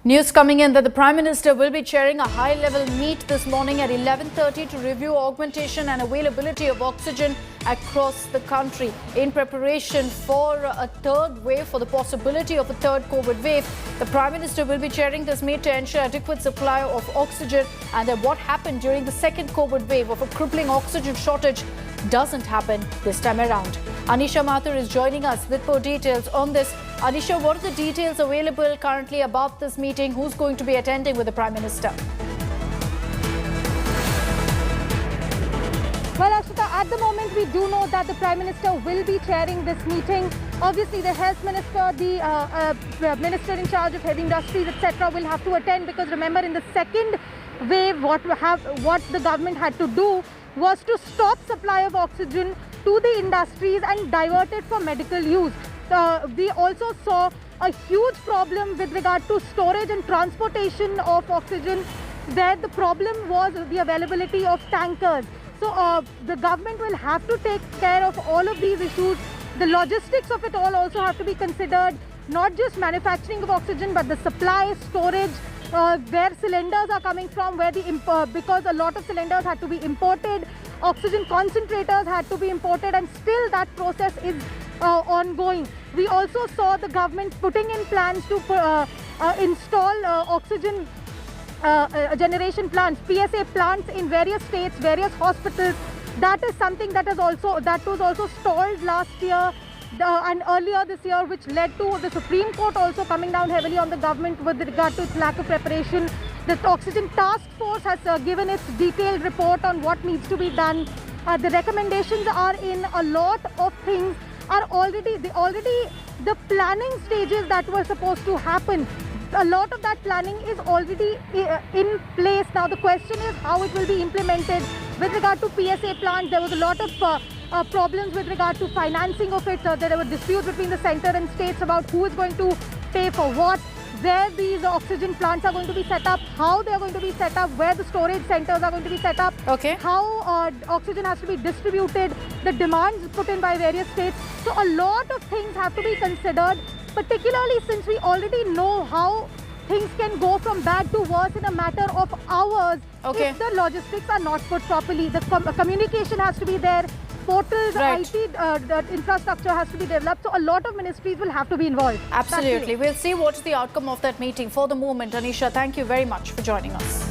News coming in that the Prime Minister will be chairing a high-level meet this morning at 11:30 to review augmentation and availability of oxygen across the country in preparation for a third wave, for the possibility of a third COVID wave. The Prime Minister will be chairing this meet to ensure adequate supply of oxygen and that what happened during the second COVID wave of a crippling oxygen shortage doesn't happen this time around. Anisha Mathur is joining us with more details on this. Anisha, what are the details available currently about this meeting? Who's going to be attending with the Prime Minister? Well, Ashita, at the moment we do know that the Prime Minister will be chairing this meeting. Obviously, the Health Minister, the Minister in charge of heavy industries, etc., will have to attend because remember, in the second wave, what the government had to do was to stop supply of oxygen to the industries and divert it for medical use. We also saw a huge problem with regard to storage and transportation of oxygen. There, the problem was the availability of tankers. So the government will have to take care of all of these issues. The logistics of it all also have to be considered, not just manufacturing of oxygen, but the supply, storage, where cylinders are coming from, because a lot of cylinders had to be imported, oxygen concentrators had to be imported, and still that process is ongoing. We also saw the government putting in plans to install oxygen generation plants, PSA plants in various states, various hospitals. That is something that was also stalled last year and earlier this year, which led to the Supreme Court also coming down heavily on the government with regard to its lack of preparation. The Oxygen Task Force has given its detailed report on what needs to be done. The recommendations are in. A lot of things are already the planning stages that were supposed to happen. A lot of that planning is already in place. Now the question is how it will be implemented. With regard to PSA plants, there was a lot of problems with regard to financing of it. There were disputes between the centre and states about who is going to pay for what, where these oxygen plants are going to be set up, how they are going to be set up, where the storage centres are going to be set up, how oxygen has to be distributed, the demands put in by various states. So a lot of things have to be considered, particularly since we already know how things can go from bad to worse in a matter of hours if the logistics are not put properly. The communication has to be there, portals, IT infrastructure has to be developed. So a lot of ministries will have to be involved. Absolutely. We'll see what is the outcome of that meeting. For the moment, Anisha, thank you very much for joining us.